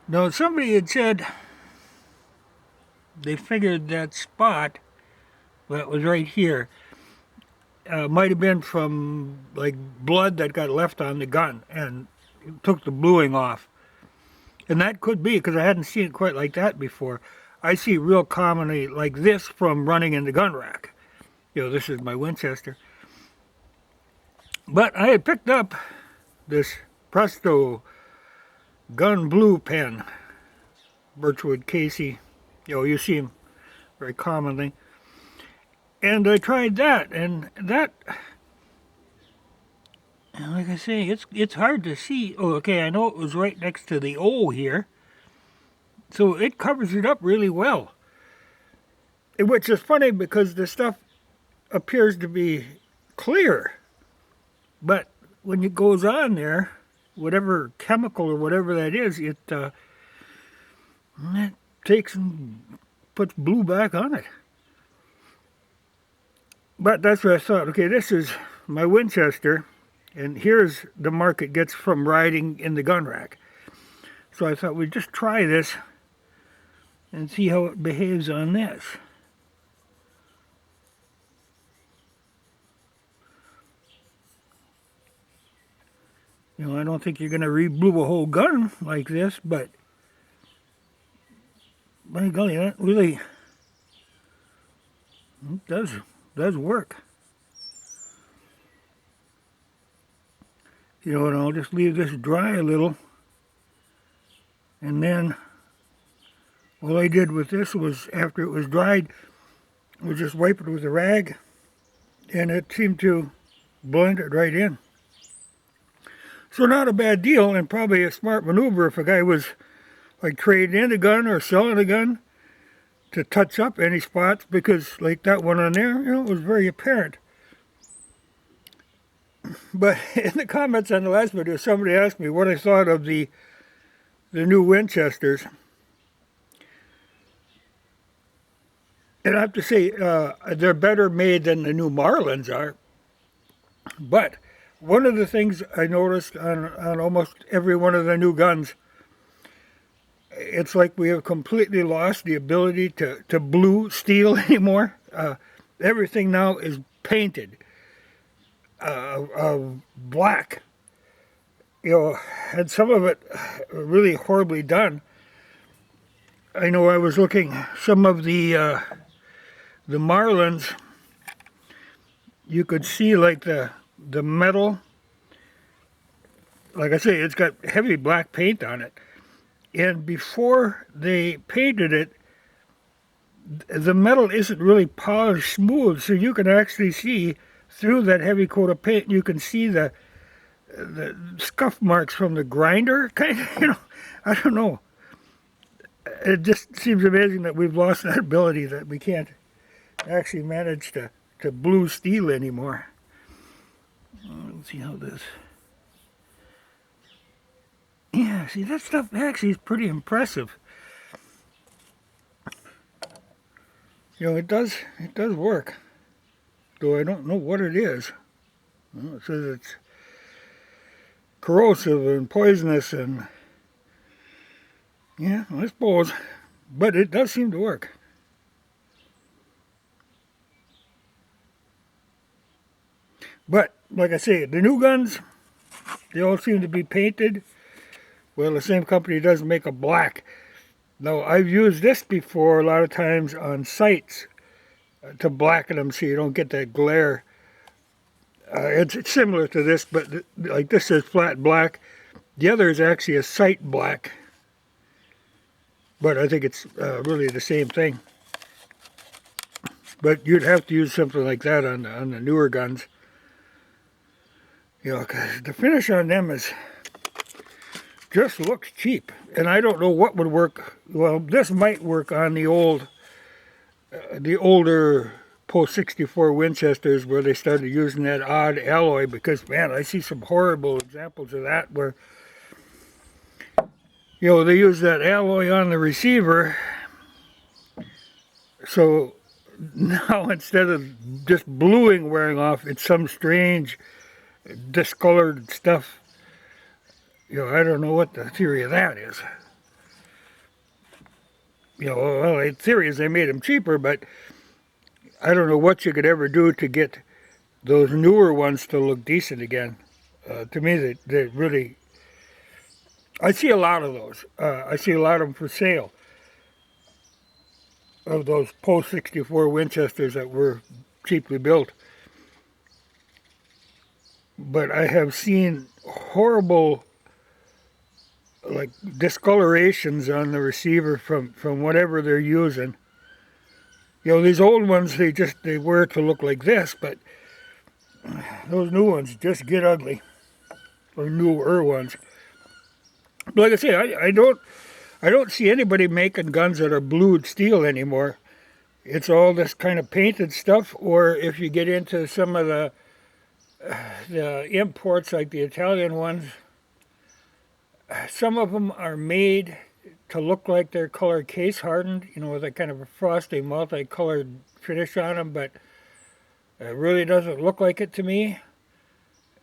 Now, somebody had said they figured that spot that was right here might have been from like blood that got left on the gun and took the bluing off. And that could be because I hadn't seen it quite like that before. I see real commonly like this from running in the gun rack. This is my Winchester. But I had picked up this Presto gun blue pen, Birchwood Casey. You see them very commonly. And I tried that, and that, like I say, it's hard to see. Oh, okay, I know it was right next to the O here, so it covers it up really well. Which is funny because the stuff appears to be clear, but when it goes on there, whatever chemical or whatever that is, it takes and puts blue back on it. But that's what I thought. Okay, this is my Winchester, and here's the mark it gets from riding in the gun rack. So I thought we'd just try this and see how it behaves on this. I don't think you're going to re-blue a whole gun like this, but by golly, that really does work. And I'll just leave this dry a little. And then all I did with this was, after it was dried, was just wipe it with a rag, and it seemed to blend it right in. So not a bad deal, and probably a smart maneuver if a guy was like trading in a gun or selling a gun to touch up any spots, because like that one on there, it was very apparent. But in the comments on the last video, somebody asked me what I thought of the new Winchesters. And I have to say, they're better made than the new Marlins are. But one of the things I noticed on almost every one of the new guns, it's like we have completely lost the ability to blue steel anymore. Everything now is painted black. And some of it really horribly done. I know I was looking, some of the Marlins, you could see like the metal, like I say, it's got heavy black paint on it. And before they painted it, the metal isn't really polished smooth, so you can actually see through that heavy coat of paint. You can see the scuff marks from the grinder, kind of, I don't know. It just seems amazing that we've lost that ability, that we can't actually manage to blue steel anymore. Let's see how this... Yeah, see, that stuff actually is pretty impressive. It does work. Though I don't know what it is. It says it's corrosive and poisonous and... Yeah, I suppose. But it does seem to work. But, like I say, the new guns, they all seem to be painted. Well, the same company doesn't make a black. Now, I've used this before a lot of times on sights to blacken them so you don't get that glare. It's similar to this, but like this is flat black. The other is actually a sight black. But I think it's really the same thing. But you'd have to use something like that on the newer guns. Because the finish on them is just looks cheap. And I don't know what would work. Well, this might work on the older post-64 Winchesters where they started using that odd alloy, because, man, I see some horrible examples of that where, they use that alloy on the receiver. So now instead of just bluing wearing off, it's some strange discolored stuff. I don't know what the theory of that is. You know, well, in theory is they made them cheaper, but I don't know what you could ever do to get those newer ones to look decent again. To me, they really, I see a lot of those. I see a lot of them for sale, of those post 64 Winchesters that were cheaply built. But I have seen horrible, like, discolorations on the receiver from whatever they're using. You know, these old ones, they wear to look like this, but those new ones just get ugly, or newer ones. But like I say, I don't see anybody making guns that are blued steel anymore. It's all this kind of painted stuff, or if you get into some of the imports, like the Italian ones, some of them are made to look like they're color case hardened, you know, with a kind of a frosty multicolored finish on them, but it really doesn't look like it to me.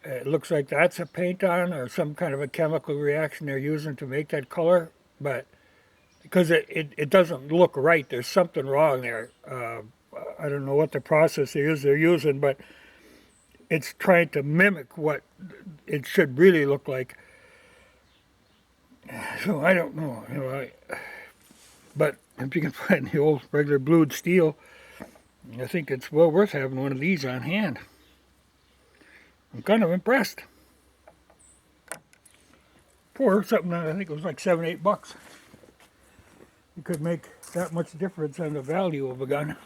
It looks like that's a paint on or some kind of a chemical reaction they're using to make that color, but because it doesn't look right. There's something wrong there. I don't know what the process is they're using, but it's trying to mimic what it should really look like. So I don't know. You know, but if you can find the old regular blued steel, I think it's well worth having one of these on hand. I'm kind of impressed. For something that I think it was like $7, $8. You could make that much difference on the value of a gun.